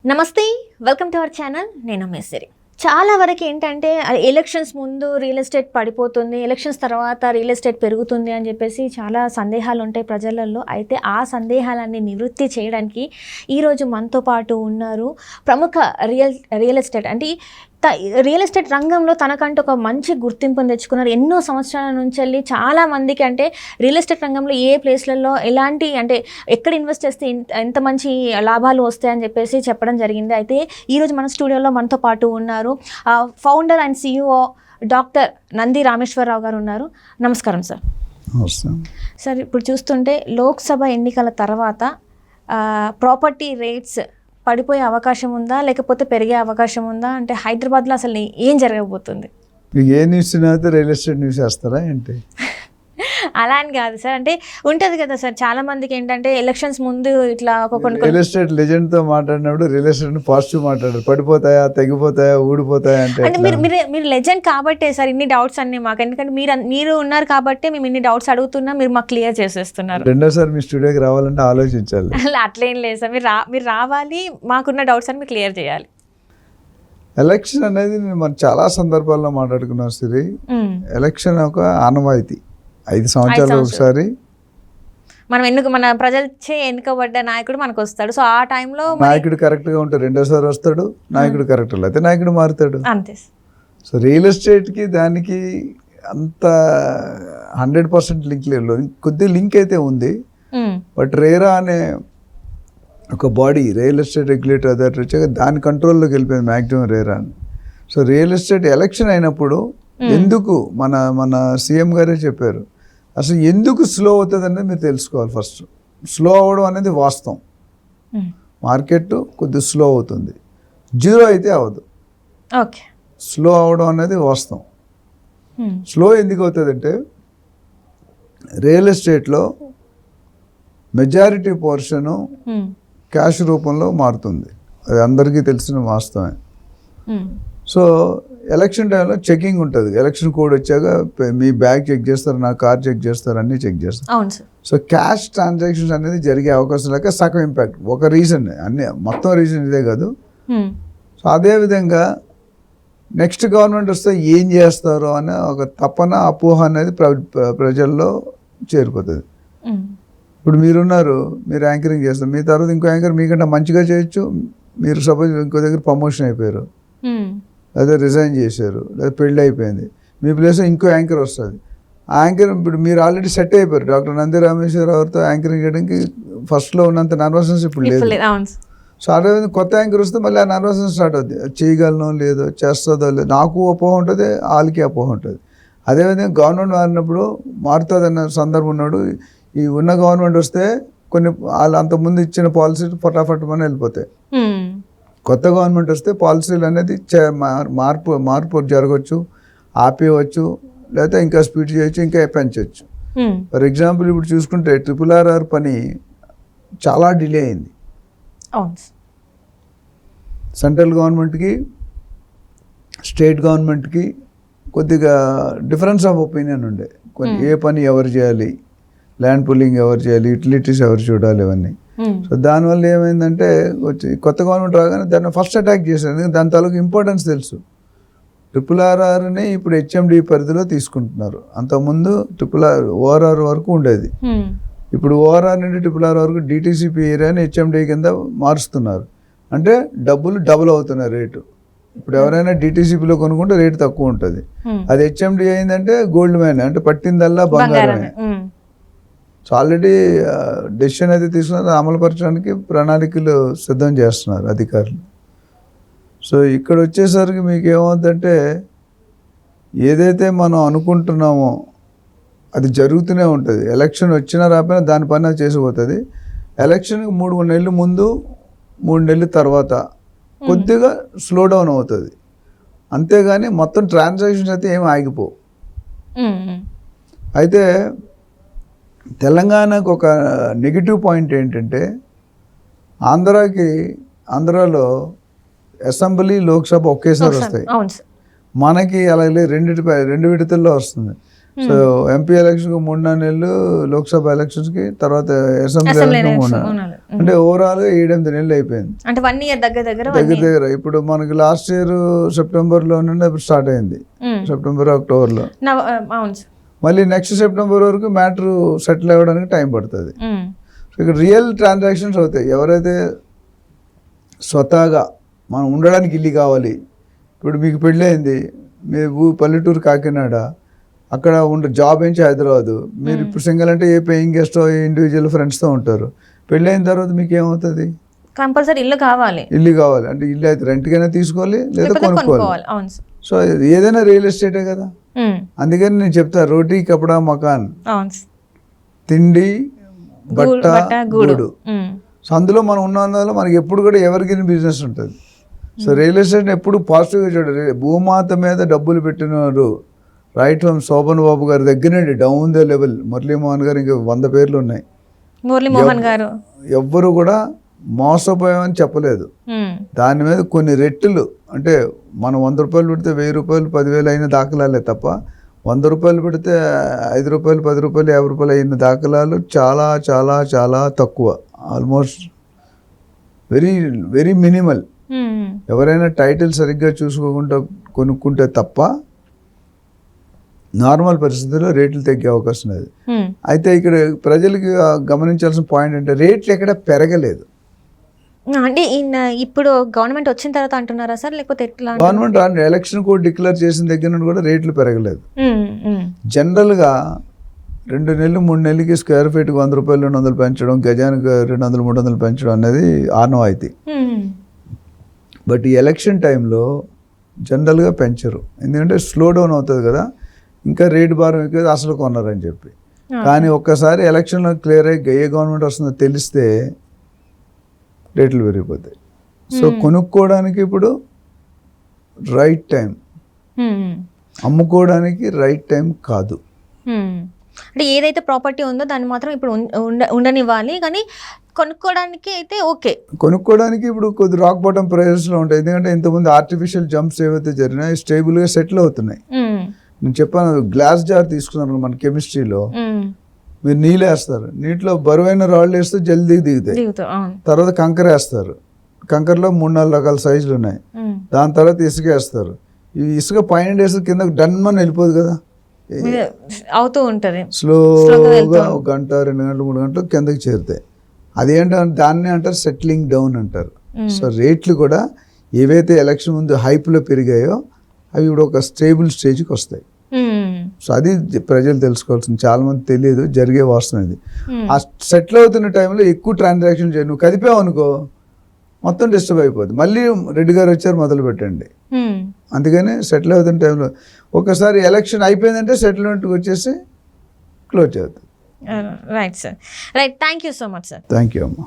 నమస్తే, welcome to our channel. నేను మేసిరి. చాలా వరకు ఏంటంటే ఎలక్షన్స్ ముందు రియల్ ఎస్టేట్ పడిపోతుంది, ఎలక్షన్స్ తర్వాత రియల్ ఎస్టేట్ పెరుగుతుంది అని చెప్పేసి చాలా సందేహాలు ఉంటాయి ప్రజలలో. అయితే ఆ సందేహాలన్నీ నివృత్తి చేయడానికి ఈరోజు మనతో పాటు ఉన్నారు ప్రముఖ రియల్ ఎస్టేట్ అంటే రియల్ ఎస్టేట్ రంగంలో తనకంటూ ఒక మంచి గుర్తింపును తెచ్చుకున్నారు. ఎన్నో సంవత్సరాల నుంచి వెళ్ళి చాలా మందికి అంటే రియల్ ఎస్టేట్ రంగంలో ఏ ప్లేస్లలో ఎలాంటి అంటే ఎక్కడ ఇన్వెస్ట్ చేస్తే ఎంత మంచి లాభాలు వస్తాయని చెప్పేసి చెప్పడం జరిగింది. అయితే ఈరోజు మన స్టూడియోలో మనతో పాటు ఉన్నారు founder and CEO doctor Nandi Rameshwar Rao గారు ఉన్నారు. నమస్కారం సార్. సార్, ఇప్పుడు చూస్తుంటే లోక్సభ ఎన్నికల తర్వాత ప్రాపర్టీ రేట్స్ పడిపోయే అవకాశం ఉందా లేకపోతే పెరిగే అవకాశం ఉందా? అంటే హైదరాబాద్లో అసలు ఏం జరగబోతుంది? మీకు ఏ న్యూస్ అయితే రియల్ ఎస్టేట్ న్యూస్ వేస్తారా ఏంటి? అలా అని కాదు సార్, అంటే ఉంటుంది కదా సార్, చాలా మందికి ఏంటంటే ఎలక్షన్స్ ముందు ఇట్లా రియల్ ఎస్టేట్ లెజెండ్తో మాట్లాడినప్పుడు రియల్ ఎస్టేట్ పాజిటివ్ మాట్లాడారు. పడిపోతాయా, తెగిపోతాయా, ఊడిపోతాయా అంటే మీరు లెజెండ్ కాబట్టే సార్ ఇన్ని డౌట్స్ అన్నీ మాకు. ఎందుకంటే మీరు ఉన్నారు కాబట్టి మేము ఇన్ని డౌట్స్ అడుగుతున్నా, మీరు మాకు క్లియర్ చేసేస్తున్నారు. రెండోసారి మీ స్టూడియోకి రావాలంటే ఆలోచించాలి. అట్లేం లేదు సార్, మీరు రావాలి, మాకున్న డౌట్స్ అని మీరు క్లియర్ చేయాలి. ఎలక్షన్ అనేది మనం చాలా సందర్భాల్లో మాట్లాడుకున్నాం సిరి. ఎలక్షన్ ఒక ఆనవాయితీ, 5 సంవత్సరాలు ఒకసారి మనం మన ప్రజలచే ఎన్నుకోబడ్డ నాయకుడు మనకు వస్తాడు. సో ఆ టైంలో నాయకుడు కరెక్ట్గా ఉంటాడు, రెండోసారి వస్తాడు. నాయకుడు కరెక్ట్ అయితే నాయకుడు మారుతాడు, అంతే. సో రియల్ ఎస్టేట్కి దానికి అంత 100% లింక్ లేదు. కొద్ది లింక్ అయితే ఉంది, బట్ రేరా అనే ఒక body real estate regulator authority వచ్చాక దాని కంట్రోల్లోకి వెళ్ళిపోయింది మ్యాక్సిమం రేరా అని. సో రియల్ ఎస్టేట్ ఎలక్షన్ అయినప్పుడు ఎందుకు మన సీఎం గారే చెప్పారు, అసలు ఎందుకు స్లో అవుతుంది అనేది మీరు తెలుసుకోవాలి. ఫస్ట్ స్లో అవ్వడం అనేది వాస్తవం, మార్కెట్ కొద్దిగా స్లో అవుతుంది, జీరో అయితే అవ్వదు. ఓకే, స్లో అవ్వడం అనేది వాస్తవం. స్లో ఎందుకు అవుతుందంటే రియల్ ఎస్టేట్లో మెజారిటీ పోర్షను క్యాష్ రూపంలో మారుతుంది, అది అందరికీ తెలిసిన వాస్తవమే. సో ఎలక్షన్ టైంలో చెకింగ్ ఉంటుంది. ఎలక్షన్ కోడ్ వచ్చాక మీ బ్యాగ్ చెక్ చేస్తారు, నా కార్ చెక్ చేస్తారు, అన్నీ చెక్ చేస్తారు. సో క్యాష్ ట్రాన్సాక్షన్స్ అనేది జరిగే అవకాశం లేక సగం ఇంపాక్ట్ ఒక రీజన్, అన్ని మొత్తం రీజన్ ఇదే కాదు. సో అదేవిధంగా నెక్స్ట్ గవర్నమెంట్ వస్తే ఏం చేస్తారో అనే ఒక తపన, అపోహ అనేది ప్రజల్లో చేరిపోతుంది. ఇప్పుడు మీరున్నారు, మీరు యాంకరింగ్ చేస్తారు, మీ తర్వాత ఇంకో యాంకర్ మీకంటే మంచిగా చేయొచ్చు. మీరు సపోజ్ ఇంకో దగ్గర ప్రమోషన్ అయిపోయారు, లేదా రిజైన్ చేశారు, లేదా పెళ్ళి అయిపోయింది, మీ ప్లేస్లో ఇంకో యాంకర్ వస్తుంది. ఆ యాంకర్ ఇప్పుడు మీరు ఆల్రెడీ సెట్ అయిపోయారు. డాక్టర్ నంది రామేశ్వరరావుతో యాంకరింగ్ చేయడానికి ఫస్ట్లో ఉన్నంత నర్వస్నెస్ ఇప్పుడు లేదు. సో అదేవిధంగా కొత్త యాంకర్ వస్తే మళ్ళీ ఆ నర్వస్నెస్ స్టార్ట్ అవుతుంది. చేయగలనో లేదో, చేస్తుందో లేదో, నాకు అపోహ ఉంటుంది, వాళ్ళకి అపోహ ఉంటుంది. అదేవిధంగా గవర్నమెంట్ మారినప్పుడు మారుతుంది అన్న సందర్భం ఉన్నాడు. ఈ ఉన్న గవర్నమెంట్ వస్తే కొన్ని వాళ్ళు అంతకుముందు ఇచ్చిన పాలసీలు ఫటాఫట్ అని వెళ్ళిపోతాయి. కొత్త గవర్నమెంట్ వస్తే పాలసీలు అనేది మార్పు జరగవచ్చు, ఆపేయవచ్చు, లేకపోతే ఇంకా స్పీడ్ చేయొచ్చు, ఇంకా పెంచవచ్చు. ఫర్ ఎగ్జాంపుల్ ఇప్పుడు చూసుకుంటే RRR పని చాలా డిలే అయింది. సెంట్రల్ గవర్నమెంట్కి స్టేట్ గవర్నమెంట్కి కొద్దిగా డిఫరెన్స్ ఆఫ్ ఒపీనియన్ ఉండే. ఏ పని ఎవరు చేయాలి, ల్యాండ్ పుల్లింగ్ ఎవరు చేయాలి, యూటిలిటీస్ ఎవరు చూడాలి, ఇవన్నీ. సో దానివల్ల ఏమైందంటే కొత్త గవర్నమెంట్ రాగానే దాన్ని ఫస్ట్ అటాక్ చేశారు. ఎందుకంటే దాని తాలూకు ఇంపార్టెన్స్ తెలుసు. RRRని ఇప్పుడు HMD పరిధిలో తీసుకుంటున్నారు. అంతకుముందు ORR వరకు ఉండేది. ఇప్పుడు ORR నుండి RRR వరకు DTCP ఏరియాని HMD కింద మారుస్తున్నారు. అంటే డబ్బులు డబుల్ అవుతున్నాయి రేటు. ఇప్పుడు ఎవరైనా DTCPలో కొనుక్కుంటే రేటు తక్కువ ఉంటుంది. అది HMD అయిందంటే గోల్డ్ మైన్, అంటే పట్టిందల్లా బంగారమే. సో ఆల్రెడీ డెసిషన్ అయితే తీసుకున్నారు, అమలుపరచడానికి ప్రణాళికలు సిద్ధం చేస్తున్నారు అధికారులు. సో ఇక్కడ వచ్చేసరికి మీకు ఏమవుతుందంటే ఏదైతే మనం అనుకుంటున్నామో అది జరుగుతూనే ఉంటుంది. ఎలక్షన్ వచ్చినా రాకపోయినా దాని పని అది చేసిపోతుంది. ఎలక్షన్కి 3 నెలలు ముందు, 3 నెలల తర్వాత కొద్దిగా స్లో డౌన్ అవుతుంది, అంతేగాని మొత్తం ట్రాన్సాక్షన్స్ అయితే ఏమి ఆగిపోవు. అయితే తెలంగాణకు ఒక నెగిటివ్ పాయింట్ ఏంటంటే ఆంధ్రాలో అసెంబ్లీ, లోక్సభ ఒకేసారి వస్తాయి. మనకి అలాగే రెండు విడతల్లో వస్తుంది. సో ఎంపీ ఎలక్షన్కి 3 నెలలు, లోక్సభ ఎలక్షన్స్కి, తర్వాత అసెంబ్లీ ఎలక్షన్ 3 నెలలు, అంటే ఓవరాల్ 7-8 నెలలు అయిపోయింది. అంటే 1 ఇయర్ దగ్గర ఇప్పుడు మనకి లాస్ట్ ఇయర్ సెప్టెంబర్లో నుండి అప్పుడు స్టార్ట్ అయింది, సెప్టెంబర్ అక్టోబర్లో. మళ్ళీ నెక్స్ట్ సెప్టెంబర్ వరకు మ్యాటర్ సెటిల్ అవ్వడానికి టైం పడుతుంది. ఇక్కడ రియల్ ట్రాన్సాక్షన్స్ అవుతాయి. ఎవరైతే స్వతహాగా మనం ఉండడానికి ఇల్లు కావాలి, ఇప్పుడు మీకు పెళ్ళయింది, మీరు పల్లెటూరు కాకినాడ, అక్కడ జాబ్ ఏంచి హైదరాబాదు, మీరు ఇప్పుడు సింగిల్ అంటే ఏ పేయింగ్ గెస్ట్ ఇండివిజువల్ ఫ్రెండ్స్తో ఉంటారు. పెళ్ళైన తర్వాత మీకు ఏమవుతుంది? కంపల్సరీ ఇల్లు కావాలి అంటే ఇల్లు అయితే రెంట్కైనా తీసుకోవాలి లేదా కొనుక్కోవాలి. సో ఏదైనా రియల్ ఎస్టేటే కదా. అందుకని నేను చెప్తా, రోటీ కపడా మకాన్, తిండి బట్ట గూడు. సో అందులో మనం ఉన్నందువల్ల మనకి ఎప్పుడు కూడా ఎవరికైనా బిజినెస్ ఉంటుంది. సో రియల్ ఎస్టేట్ ఎప్పుడు పాజిటివ్గా చూడాలి. భూమాత మీద డబ్బులు పెట్టినారు రైట్ ఫ్రమ్ శోభన్ బాబు గారి దగ్గర నుండి డౌన్ ద లెవెల్, మురళీమోహన్ గారు, ఇంకా 100 పేర్లు ఉన్నాయి. మురళీమోహన్ గారు ఎవ్వరు కూడా మోసపోయామని చెప్పలేదు. దాని మీద కొన్ని రెట్లు, అంటే మనం 100 రూపాయలు పెడితే 1000 రూపాయలు 10,000 అయిన దాఖలాలే తప్ప 100 రూపాయలు పెడితే 5 రూపాయలు 10 రూపాయలు 50 రూపాయలు అయిన దాఖలాలు చాలా చాలా చాలా తక్కువ. Almost very very minimal. ఎవరైనా టైటిల్ సరిగ్గా చూసుకోకుండా కొనుక్కుంటే తప్ప నార్మల్ పరిస్థితుల్లో రేట్లు తగ్గే అవకాశం లేదు. అయితే ఇక్కడ ప్రజలకి గమనించాల్సిన పాయింట్ అంటే రేట్లు ఎక్కడ పెరగలేదు. అంటే ఇప్పుడు గవర్నమెంట్ వచ్చిన తర్వాత అంటున్నారా సార్, లేకపోతే ఎట్లా? గవర్నమెంట్ ఎలక్షన్ కోడ్ డిక్లేర్ చేసిన దగ్గర నుండి కూడా రేట్లు పెరగలేదు. జనరల్గా 2 నెలలు 3 నెలలకి స్క్వేర్ ఫీట్కి 100 రూపాయలు 200 పెంచడం, గజానికి 200 300 పెంచడం అనేది ఆనవాయితీ. బట్ ఈ ఎలక్షన్ టైంలో జనరల్గా పెంచరు, ఎందుకంటే స్లో డౌన్ అవుతుంది కదా, ఇంకా రేటు భారం ఎక్కువ అసలు కొన్నారని చెప్పి. కానీ ఒక్కసారి ఎలక్షన్లో క్లియర్ అయ్యి ఏ గవర్నమెంట్ వస్తుందో తెలిస్తే రేట్లు పెరిగిపోతాయి. సో కొనుక్కోవడానికి ఇప్పుడు రైట్ టైం, అమ్ముకోవడానికి రైట్ టైం కాదు. అంటే ఏదైతే ప్రాపర్టీ ఉందో దాన్ని మాత్రం ఇప్పుడు ఉండనివ్వాలి, కానీ కొనుక్కోవడానికి అయితే ఓకే. కొనుక్కోవడానికి ఇప్పుడు కొద్ది రాక్ బాటమ్ ప్రైజెస్లో ఉంటాయి, ఎందుకంటే ఇంతకుముందు ఆర్టిఫిషియల్ జంప్స్ ఏవైతే జరిగినాయి స్టేబుల్గా సెటిల్ అవుతున్నాయి. నేను చెప్పాను, గ్లాస్ జార్ తీసుకున్నాను మన కెమిస్ట్రీలో, మీరు నీళ్ళు వేస్తారు, నీటిలో బరువైన రాళ్ళు వేస్తే జల్దీ దిగుతాయి. తర్వాత కంకర వేస్తారు, కంకరలో 3-4 రకాల సైజులు ఉన్నాయి. దాని తర్వాత ఇసుక వేస్తారు, ఈ ఇసుక పైన వేస్తే కింద డన్మని వెళ్ళిపోదు కదా, అవుతూ ఉంటుంది స్లోగా 1 గంట 2 గంటలు 3 గంటలు కిందకి చేరుతాయి. అదేంటంటే దాన్ని అంటారు సెటిలింగ్ డౌన్ అంటారు. సో రేట్లు కూడా ఏవైతే ఎలక్షన్ ముందు హైప్లో పెరిగాయో అవి ఇప్పుడు ఒక స్టేబుల్ స్టేజ్కి వస్తాయి. సో అది ప్రజలు తెలుసుకోవాల్సింది, చాలా మంది తెలియదు, జరిగే వాస్తవం ఇది. ఆ సెటిల్ అవుతున్న టైంలో ఎక్కువ ట్రాన్సాక్షన్ చేయండి, నువ్వు కదిపావు అనుకో మొత్తం డిస్టర్బ్ అయిపోద్ది. మళ్ళీ రెడ్డి గారు వచ్చారు మొదలు పెట్టండి. అందుకని సెటిల్ అవుతున్న టైంలో ఒకసారి ఎలక్షన్ అయిపోయిందంటే సెటిల్మెంట్కి వచ్చేసి క్లోజ్ అవుతుంది. Right sir, right. Thank you so much sir. Thank you అమ్మా.